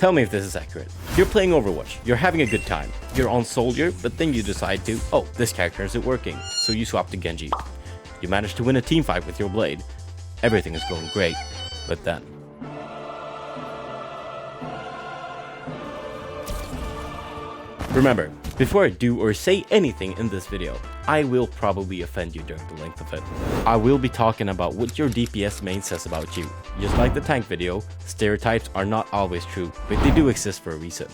Tell me if this is accurate. You're playing Overwatch, you're having a good time, you're on Soldier, but then you decide to, oh, this character isn't working, so you swap to Genji. You manage to win a team fight with your blade. Everything is going great, but then... Remember, before I do or say anything in this video, I will probably offend you during the length of it. I will be talking about what your DPS main says about you. Just like the tank video, stereotypes are not always true, but they do exist for a reason.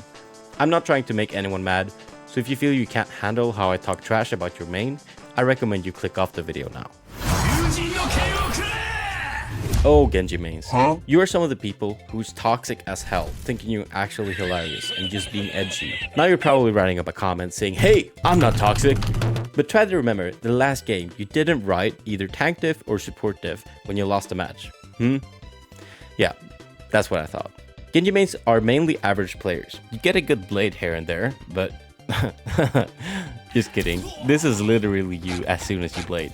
I'm not trying to make anyone mad, so if you feel you can't handle how I talk trash about your main, I recommend you click off the video now. Oh, Genji mains. You are some of the people who's toxic as hell, thinking you're actually hilarious and just being edgy. Now you're probably writing up a comment saying, hey, I'm not toxic. But try to remember, the last game, you didn't write either tank diff or support diff when you lost a match. Yeah, that's what I thought. Genji mains are mainly average players. You get a good blade here and there, but... Just kidding. This is literally you as soon as you blade.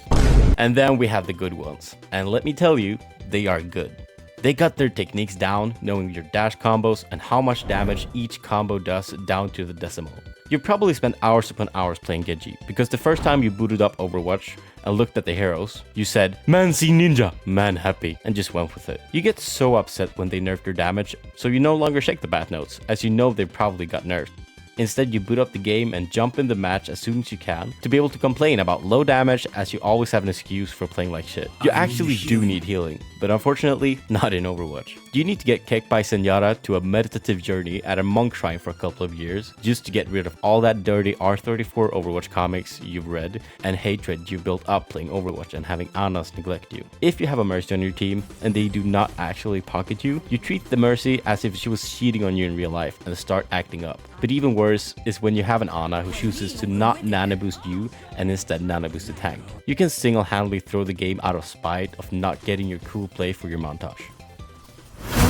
And then we have the good ones. And let me tell you, they are good. They got their techniques down, knowing your dash combos and how much damage each combo does down to the decimal. You probably spent hours upon hours playing Genji, because the first time you booted up Overwatch and looked at the heroes, you said, man see ninja, man happy, and just went with it. You get so upset when they nerf their damage, so you no longer check the bat notes, as you know they probably got nerfed. Instead, you boot up the game and jump in the match as soon as you can to be able to complain about low damage, as you always have an excuse for playing like shit. You actually do need healing, but unfortunately, not in Overwatch. You need to get kicked by Symmetra to a meditative journey at a monk shrine for a couple of years just to get rid of all that dirty R34 Overwatch comics you've read and hatred you built up playing Overwatch and having Annas neglect you. If you have a Mercy on your team and they do not actually pocket you, you treat the Mercy as if she was cheating on you in real life and start acting up. But even worse is when you have an Ana who chooses to not nano boost you and instead nano boost the tank. You can single-handedly throw the game out of spite of not getting your cool play for your montage.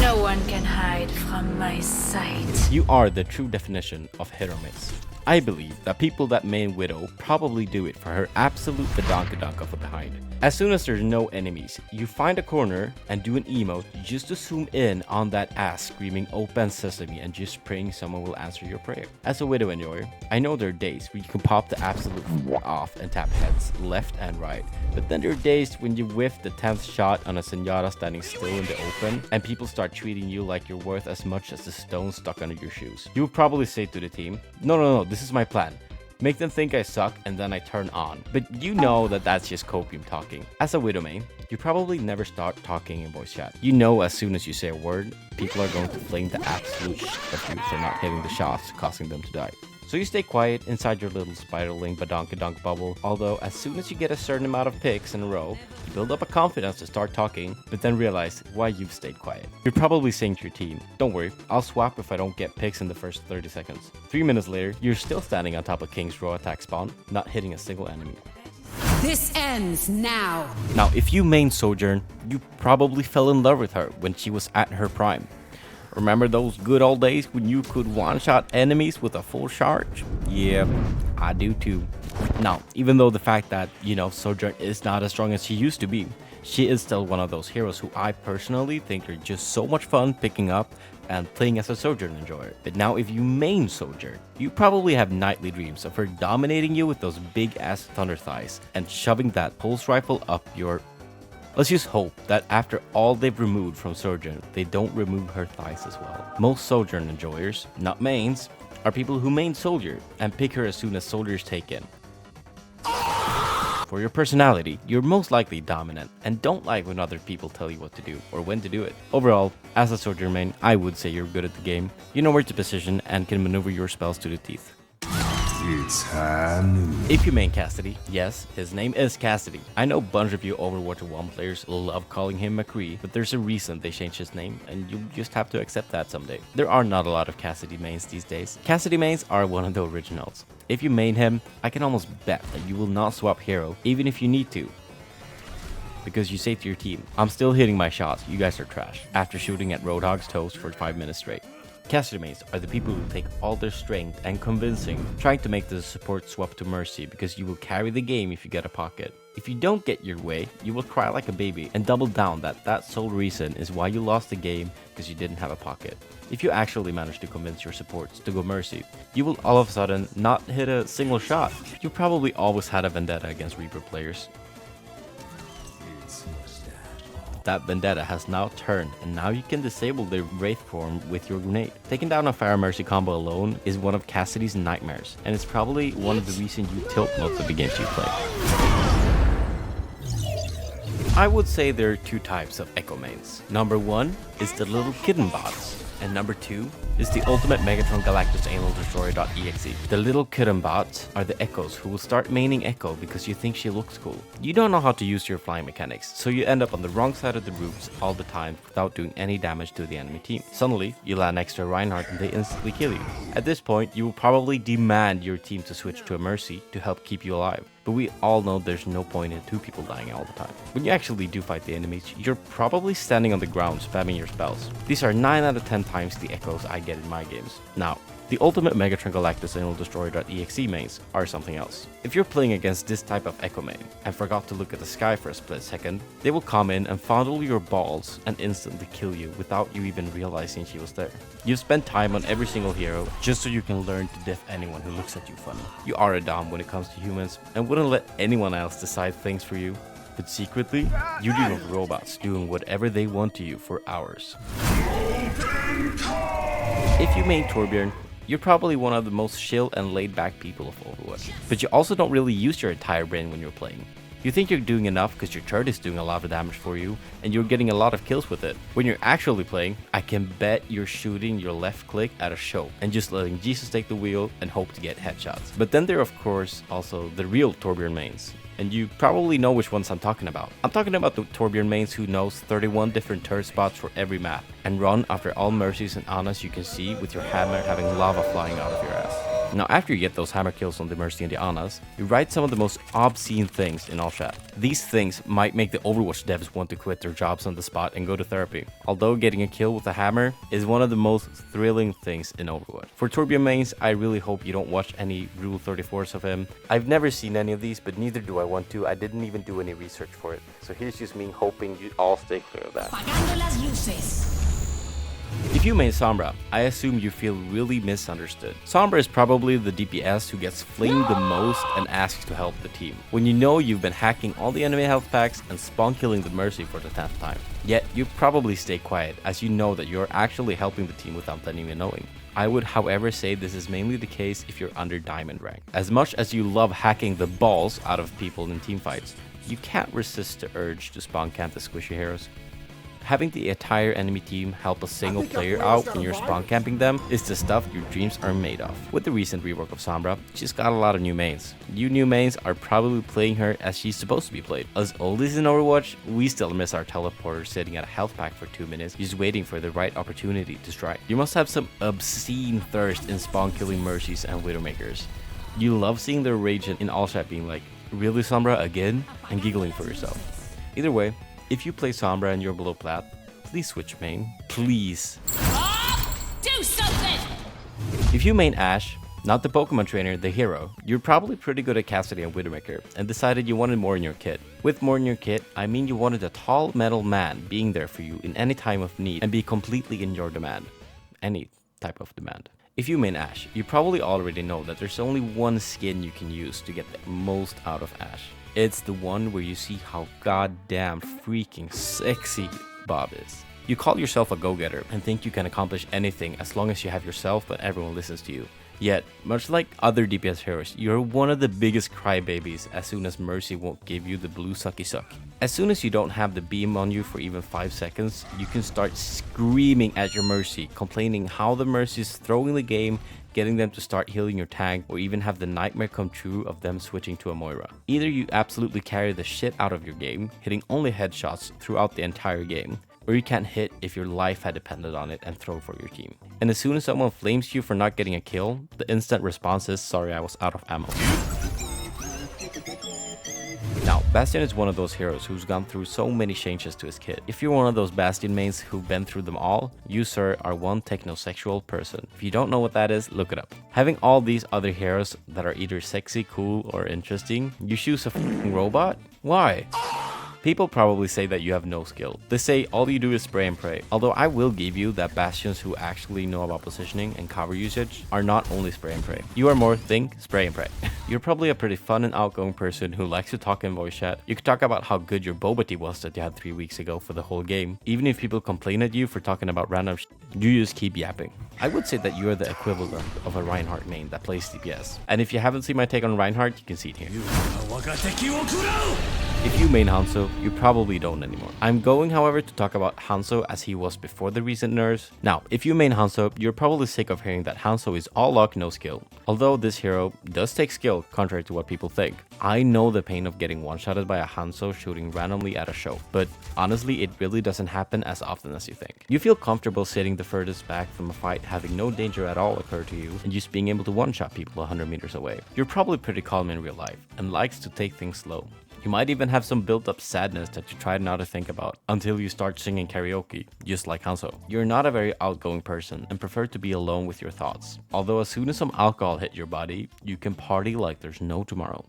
No one can hide from my sight. You are the true definition of hit or miss. I believe that people that main Widow probably do it for her absolute badonkadonk of a behind. As soon as there's no enemies, you find a corner and do an emote just to zoom in on that ass screaming open sesame and just praying someone will answer your prayer. As a Widow enjoyer, I know there are days where you can pop the absolute off and tap heads left and right, but then there are days when you whiff the 10th shot on a Symmetra standing still in the open and people start treating you like you're worth as much as the stone stuck under your shoes. You would probably say to the team, no, this is my plan. Make them think I suck and then I turn on. But you know that that's just copium talking. As a Widow main, you probably never start talking in voice chat. You know as soon as you say a word, people are going to flame the absolute shit of you for not hitting the shots, causing them to die. So you stay quiet inside your little spiraling badonkadonk bubble, although as soon as you get a certain amount of picks in a row, you build up a confidence to start talking, but then realize why you've stayed quiet. You're probably saying to your team, don't worry, I'll swap if I don't get picks in the first 30 seconds. 3 minutes later, you're still standing on top of King's Row attack spawn, not hitting a single enemy. This ends now. Now, if you main Sojourn, you probably fell in love with her when she was at her prime. Remember those good old days when you could one-shot enemies with a full charge? Yeah, I do too. Now, even though the fact that, Sojourn is not as strong as she used to be, she is still one of those heroes who I personally think are just so much fun picking up and playing as a Sojourn enjoyer. But now if you main Sojourn, you probably have nightly dreams of her dominating you with those big-ass thunder thighs and shoving that pulse rifle up your... Let's just hope that after all they've removed from Sojourn, they don't remove her thighs as well. Most Sojourn enjoyers, not mains, are people who main Soldier and pick her as soon as Soldier is taken. For your personality, you're most likely dominant and don't like when other people tell you what to do or when to do it. Overall, as a Sojourn main, I would say you're good at the game, you know where to position and can maneuver your spells to the teeth. It's Hanzo. If you main Cassidy, yes, his name is Cassidy. I know a bunch of you Overwatch 1 players love calling him McCree, but there's a reason they changed his name, and you'll just have to accept that someday. There are not a lot of Cassidy mains these days. Cassidy mains are one of the originals. If you main him, I can almost bet that you will not swap hero, even if you need to. Because you say to your team, I'm still hitting my shots, you guys are trash, after shooting at Roadhog's toes for 5 minutes straight. Cassidy mains are the people who take all their strength and convincing, trying to make the support swap to Mercy because you will carry the game if you get a pocket. If you don't get your way, you will cry like a baby and double down that sole reason is why you lost the game because you didn't have a pocket. If you actually manage to convince your supports to go Mercy, you will all of a sudden not hit a single shot. You probably always had a vendetta against Reaper players. That vendetta has now turned, and now you can disable the Wraith form with your grenade. Taking down a Pharah Mercy combo alone is one of Cassidy's nightmares, and it's probably one of the reasons you tilt most of the games you play. I would say there are two types of Echo mains. Number one is the little kitten bots, and number two is the ultimate Megatron Galactus Anal Destroyer.exe. The little kitten bots are the Echoes who will start maining Echo because you think she looks cool. You don't know how to use your flying mechanics, so you end up on the wrong side of the roofs all the time without doing any damage to the enemy team. Suddenly, you land next to a Reinhardt and they instantly kill you. At this point, you will probably demand your team to switch to a Mercy to help keep you alive. But we all know there's no point in two people dying all the time. When you actually do fight the enemies, you're probably standing on the ground spamming your spells. These are 9 out of 10 times the echoes I get in my games. Now, the ultimate Megatron Galactus Anal Destroyer.exe mains are something else. If you're playing against this type of echo main and forgot to look at the sky for a split second, they will come in and fondle your balls and instantly kill you without you even realizing she was there. You've spent time on every single hero just so you can learn to diff anyone who looks at you funny. You are a dom when it comes to humans and wouldn't let anyone else decide things for you. But secretly, you deal with robots doing whatever they want to you for hours. If you main Torbjörn, you're probably one of the most chill and laid-back people of Overwatch. But you also don't really use your entire brain when you're playing. You think you're doing enough because your turret is doing a lot of damage for you, and you're getting a lot of kills with it. When you're actually playing, I can bet you're shooting your left click at a show, and just letting Jesus take the wheel and hope to get headshots. But then there are of course also the real Torbjörn mains. And you probably know which ones I'm talking about. I'm talking about the Torbjörn mains who knows 31 different turret spots for every map and run after all Mercies and Anas you can see with your hammer having lava flying out of your ass. Now after you get those hammer kills on the Mercy and the Anas, you write some of the most obscene things in all chat. These things might make the Overwatch devs want to quit their jobs on the spot and go to therapy. Although getting a kill with a hammer is one of the most thrilling things in Overwatch. For Torbjörn mains, I really hope you don't watch any Rule 34s of him. I've never seen any of these, but neither do I want to. I didn't even do any research for it. So here's just me hoping you all stay clear of that. If you main Sombra, I assume you feel really misunderstood. Sombra is probably the DPS who gets flamed the most and asks to help the team, when you know you've been hacking all the enemy health packs and spawn killing the Mercy for the 10th time. Yet you probably stay quiet as you know that you're actually helping the team without them even knowing. I would however say this is mainly the case if you're under diamond rank. As much as you love hacking the balls out of people in teamfights, you can't resist the urge to spawn camp the squishy heroes. Having the entire enemy team help a single player out when you're spawn camping them is the stuff your dreams are made of. With the recent rework of Sombra, she's got a lot of new mains. You new mains are probably playing her as she's supposed to be played. As oldies in Overwatch, we still miss our teleporter sitting at a health pack for 2 minutes, just waiting for the right opportunity to strike. You must have some obscene thirst in spawn killing Mercies and Widowmakers. You love seeing their rage in all chat being like, "Really Sombra again?" and giggling for yourself. Either way, if you play Sombra and you're below plat, please switch main. Please. Do something! If you main Ashe, not the Pokemon trainer, the hero, you're probably pretty good at Cassidy and Widowmaker and decided you wanted more in your kit. With more in your kit, I mean you wanted a tall metal man being there for you in any time of need and be completely in your demand. Any type of demand. If you main Ashe, you probably already know that there's only one skin you can use to get the most out of Ashe. It's the one where you see how goddamn freaking sexy Bob is. You call yourself a go-getter and think you can accomplish anything as long as you have yourself but everyone listens to you. Yet, much like other DPS heroes, you're one of the biggest crybabies as soon as Mercy won't give you the blue sucky suck. As soon as you don't have the beam on you for even 5 seconds, you can start screaming at your Mercy, complaining how the Mercy is throwing the game, getting them to start healing your tank, or even have the nightmare come true of them switching to a Moira. Either you absolutely carry the shit out of your game, hitting only headshots throughout the entire game, or you can't hit if your life had depended on it and throw for your team. And as soon as someone flames you for not getting a kill, the instant response is, "Sorry, I was out of ammo." Now, Bastion is one of those heroes who's gone through so many changes to his kit. If you're one of those Bastion mains who've been through them all, you sir are one technosexual person. If you don't know what that is, look it up. Having all these other heroes that are either sexy, cool, or interesting, you choose a f***ing robot? Why? People probably say that you have no skill. They say all you do is spray and pray. Although I will give you that Bastions who actually know about positioning and cover usage are not only spray and pray. You are more think, spray and pray. You're probably a pretty fun and outgoing person who likes to talk in voice chat. You could talk about how good your boba tea was that you had 3 weeks ago for the whole game. Even if people complain at you for talking about random shit, you just keep yapping. I would say that you are the equivalent of a Reinhardt main that plays DPS. And if you haven't seen my take on Reinhardt, you can see it here. If you main Hanzo, you probably don't anymore. I'm going, however, to talk about Hanzo as he was before the recent nerfs. Now, if you main Hanzo, you're probably sick of hearing that Hanzo is all luck, no skill. Although this hero does take skill, contrary to what people think. I know the pain of getting one-shotted by a Hanzo shooting randomly at a show, but honestly, it really doesn't happen as often as you think. You feel comfortable sitting the furthest back from a fight, having no danger at all occur to you, and just being able to one-shot people 100 meters away. You're probably pretty calm in real life, and likes to take things slow. You might even have some built-up sadness that you try not to think about until you start singing karaoke, just like Hanzo. You're not a very outgoing person and prefer to be alone with your thoughts. Although as soon as some alcohol hit your body, you can party like there's no tomorrow.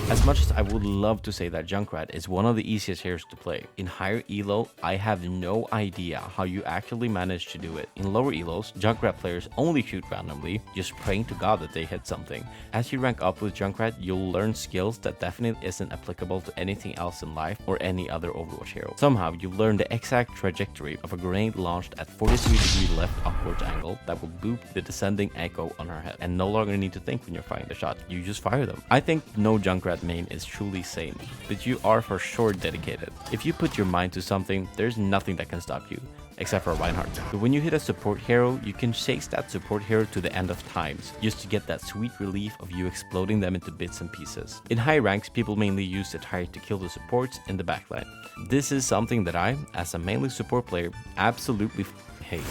As much as I would love to say that Junkrat is one of the easiest heroes to play, in higher elo, I have no idea how you actually manage to do it. In lower elos, Junkrat players only shoot randomly, just praying to God that they hit something. As you rank up with Junkrat, you'll learn skills that definitely isn't applicable to anything else in life or any other Overwatch hero. Somehow, you learn the exact trajectory of a grenade launched at 43° left upwards angle that will boop the descending echo on her head, and no longer need to think when you're firing the shot, you just fire them. I think no Junkrat main is truly sane, but you are for sure dedicated. If you put your mind to something, there's nothing that can stop you, except for Reinhardt. But when you hit a support hero, you can chase that support hero to the end of times, just to get that sweet relief of you exploding them into bits and pieces. In high ranks, people mainly use the tire to kill the supports in the backline. This is something that I, as a mainly support player, absolutely hate.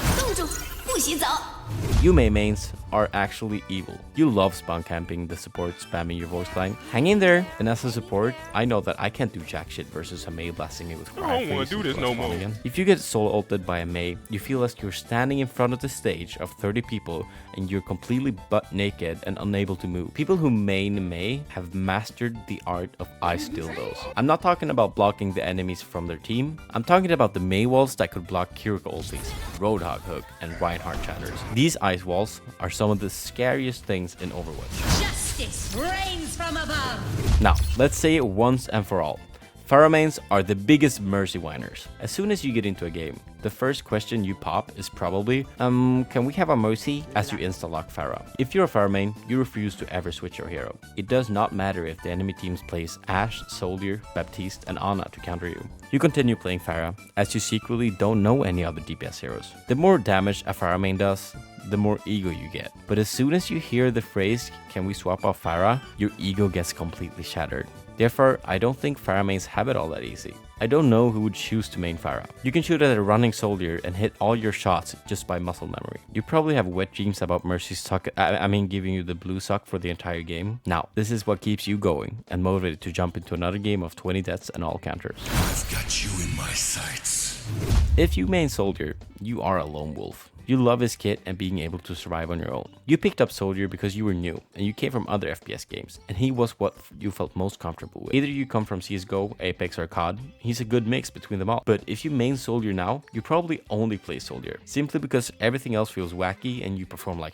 You mains are actually evil. You love spawn camping the support, spamming your voice line. Hang in there. And as a support, I know that I can't do jack shit versus a Mei blasting me with cry. I don't want to do this no more. If you get solo ulted by a Mei, you feel like you're standing in front of the stage of 30 people and you're completely butt naked and unable to move. People who main Mei have mastered the art of ice dildos. I'm not talking about blocking the enemies from their team. I'm talking about the Mei walls that could block Kiriko ultis, Roadhog hook, and Reinhardt chatters. These ice walls are some of the scariest things in Overwatch. Justice reigns from above. Now, let's say it once and for all. Pharah mains are the biggest mercy whiners. As soon as you get into a game, the first question you pop is probably, can we have a mercy? As you insta-lock Pharah. If you're a Pharah main, you refuse to ever switch your hero. It does not matter if the enemy teams plays Ashe, Soldier, Baptiste, and Ana to counter you. You continue playing Pharah, as you secretly don't know any other DPS heroes. The more damage a Pharah main does, the more ego you get. But as soon as you hear the phrase, can we swap out Pharah, your ego gets completely shattered. Therefore, I don't think Pharah mains have it all that easy. I don't know who would choose to main Pharah. You can shoot at a running soldier and hit all your shots just by muscle memory. You probably have wet dreams about Mercy's suck, giving you the blue suck for the entire game. Now, this is what keeps you going and motivated to jump into another game of 20 deaths and all counters. I've got you in my sights. If you main Soldier, you are a lone wolf. You love his kit and being able to survive on your own. You picked up Soldier because you were new and you came from other FPS games, and he was what you felt most comfortable with. Either you come from CSGO, Apex, or COD, he's a good mix between them all. But if you main Soldier now, you probably only play Soldier, simply because everything else feels wacky and you perform like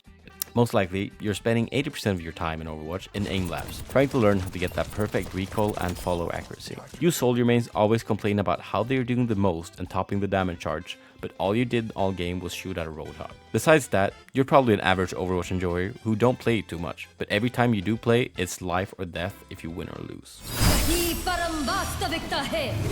most likely, you're spending 80% of your time in Overwatch in aim labs, trying to learn how to get that perfect recoil and follow accuracy. You Soldier mains always complain about how they're doing the most and topping the damage charge, but all you did all game was shoot at a Roadhog. Besides that, you're probably an average Overwatch enjoyer who don't play it too much, but every time you do play, it's life or death if you win or lose.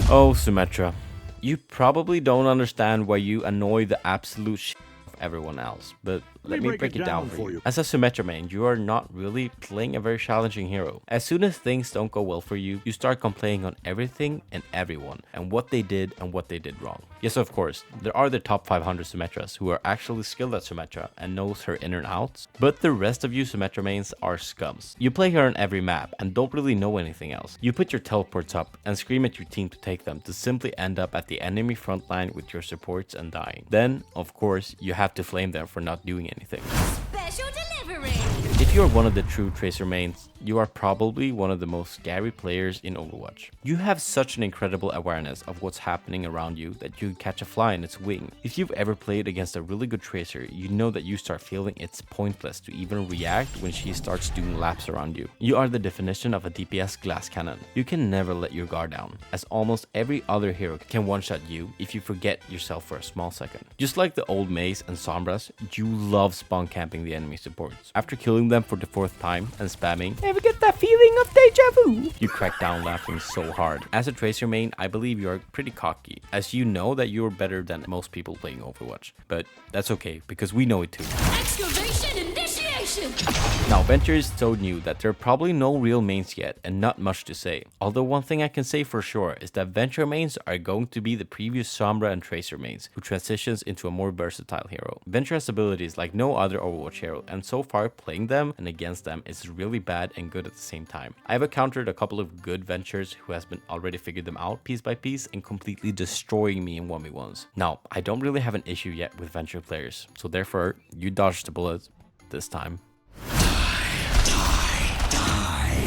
Oh, Symmetra. You probably don't understand why you annoy the absolute shit of everyone else, but let me break it down for you. As a Symmetra main, you are not really playing a very challenging hero. As soon as things don't go well for you, you start complaining on everything and everyone, and what they did and what they did wrong. Yes, of course, there are the top 500 Symmetras who are actually skilled at Symmetra and knows her in and outs, but the rest of you Symmetra mains are scums. You play her on every map and don't really know anything else. You put your teleports up and scream at your team to take them to simply end up at the enemy front line with your supports and dying. Then, of course, you have to flame them for not doing anything. Special delivery! If you're one of the true Tracer mains, you are probably one of the most scary players in Overwatch. You have such an incredible awareness of what's happening around you that you catch a fly in its wing. If you've ever played against a really good Tracer, you know that you start feeling it's pointless to even react when she starts doing laps around you. You are the definition of a DPS glass cannon. You can never let your guard down, as almost every other hero can one-shot you if you forget yourself for a small second. Just like the old Maze and Sombras, you love spawn camping the enemy supports. After killing them for the 4th time and spamming, ever get that feeling of deja vu? You crack down laughing so hard. As a Tracer main, I believe you are pretty cocky, as you know that you're better than most people playing Overwatch. But that's okay, because we know it too. Excavation initiation! Now, Venture is so new that there are probably no real mains yet and not much to say. Although one thing I can say for sure is that Venture mains are going to be the previous Sombra and Tracer mains who transitions into a more versatile hero. Venture has abilities like no other Overwatch hero, and so far playing them and against them is really bad and good at the same time. I've encountered a couple of good Ventures who has been already figured them out piece by piece and completely destroying me in 1v1s. Now, I don't really have an issue yet with Venture players, so therefore you dodged the bullet this time.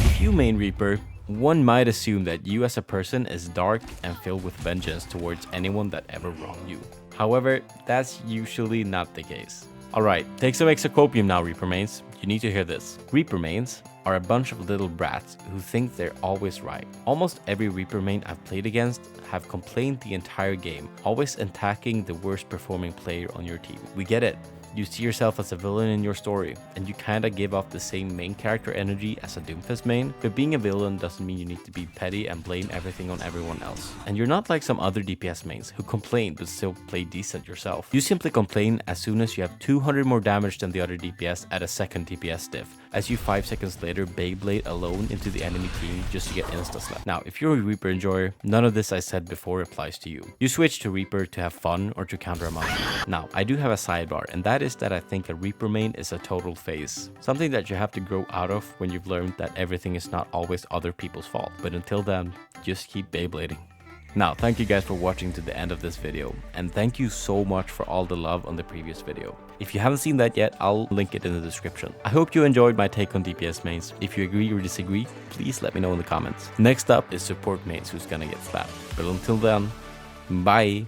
If you main Reaper, one might assume that you as a person is dark and filled with vengeance towards anyone that ever wronged you. However, that's usually not the case. Alright, take some extra copium now, Reaper mains. You need to hear this. Reaper mains are a bunch of little brats who think they're always right. Almost every Reaper main I've played against have complained the entire game, always attacking the worst performing player on your team. We get it. You see yourself as a villain in your story, and you kinda give off the same main character energy as a Doomfist main, but being a villain doesn't mean you need to be petty and blame everything on everyone else. And you're not like some other DPS mains who complain but still play decent yourself. You simply complain as soon as you have 200 more damage than the other DPS at a second DPS diff, as you 5 seconds later Beyblade alone into the enemy team just to get insta-slapped. Now, if you're a Reaper enjoyer, none of this I said before applies to you. You switch to Reaper to have fun or to counter a monster. Now, I do have a sidebar, and that is that I think a Reaper main is a total phase. Something that you have to grow out of when you've learned that everything is not always other people's fault. But until then, just keep Beyblading. Now, thank you guys for watching to the end of this video, and thank you so much for all the love on the previous video. If you haven't seen that yet, I'll link it in the description. I hope you enjoyed my take on DPS mains. If you agree or disagree, please let me know in the comments. Next up is support mains who's gonna get slapped. But until then, bye!